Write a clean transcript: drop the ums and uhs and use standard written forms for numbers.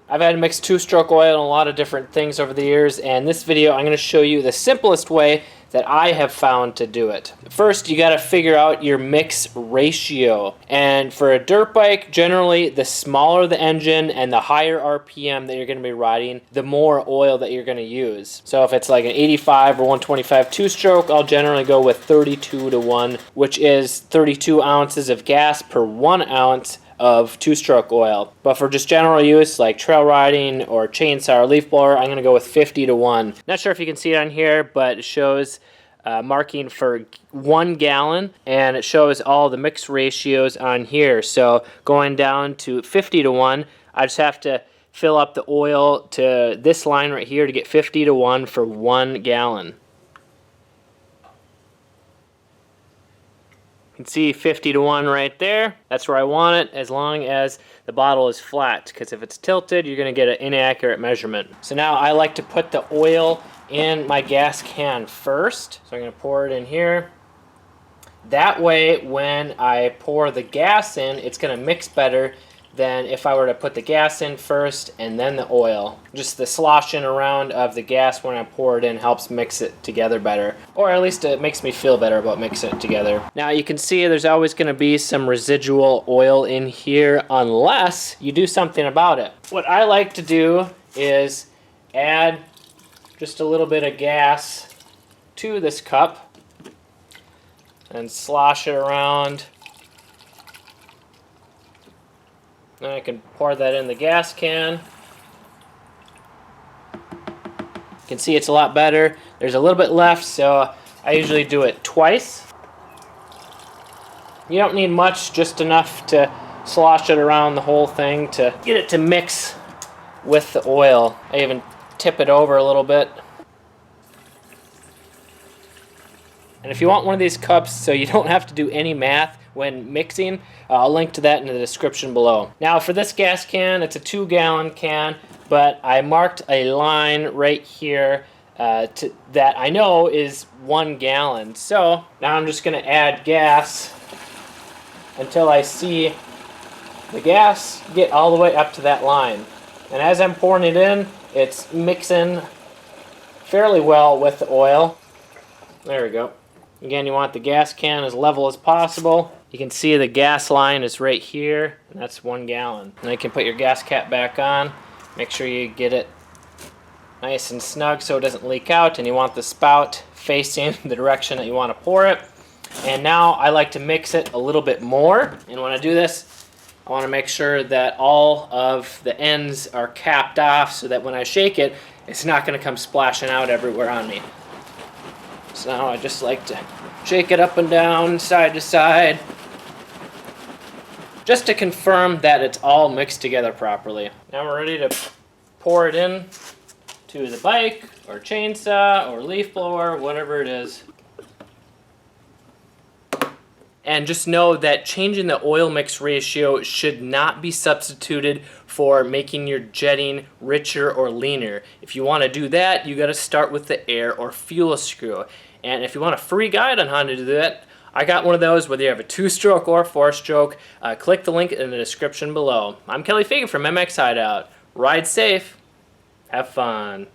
I've had to mix two-stroke oil in a lot of different things over the years, and in this video I'm going to show you the simplest way that I have found to do it. First, you got to figure out your mix ratio. And for a dirt bike, generally the smaller the engine and the higher RPM that you're going to be riding, the more oil that you're going to use. So if it's like an 85 or 125 two-stroke, I'll generally go with 32:1, which is 32 ounces of gas per 1 ounce of two-stroke oil. But for just general use like trail riding or chainsaw or leaf blower, I'm going to go with 50:1. Not sure if you can see it on here, but it shows marking for 1 gallon, and it shows all the mix ratios on here. So going down to 50:1, I just have to fill up the oil to this line right here to get 50:1 for 1 gallon. You can see 50:1 right there. That's where I want it, as long as the bottle is flat, because if it's tilted, you're going to get an inaccurate measurement. So now I like to put the oil in my gas can first. So I'm going to pour it in here. That way, when I pour the gas in, it's going to mix better than if I were to put the gas in first and then the oil. Just the sloshing around of the gas when I pour it in helps mix it together better. Or at least it makes me feel better about mixing it together. Now you can see there's always going to be some residual oil in here unless you do something about it. What I like to do is add just a little bit of gas to this cup and slosh it around. Then I can pour that in the gas can. You can see it's a lot better. There's a little bit left, so I usually do it twice. You don't need much, just enough to slosh it around the whole thing to get it to mix with the oil. I even tip it over a little bit. And if you want one of these cups so you don't have to do any math when mixing, I'll link to that in the description below. Now for this gas can, it's a 2-gallon can, but I marked a line right here that I know is 1 gallon. So now I'm just going to add gas until I see the gas get all the way up to that line. And as I'm pouring it in, it's mixing fairly well with the oil. There we go. Again, you want the gas can as level as possible. You can see the gas line is right here, and that's 1 gallon. And you can put your gas cap back on. Make sure you get it nice and snug so it doesn't leak out, and you want the spout facing the direction that you want to pour it. And now I like to mix it a little bit more, and when I do this, I want to make sure that all of the ends are capped off so that when I shake it, it's not going to come splashing out everywhere on me. So now I just like to shake it up and down, side to side, just to confirm that it's all mixed together properly. Now we're ready to pour it in to the bike, or chainsaw, or leaf blower, whatever it is. And just know that changing the oil mix ratio should not be substituted for making your jetting richer or leaner. If you want to do that, you got to start with the air or fuel screw. And if you want a free guide on how to do that, I got one of those, whether you have a 2-stroke or 4-stroke. Click the link in the description below. I'm Kelly Fagan from MX Hideout. Ride safe. Have fun.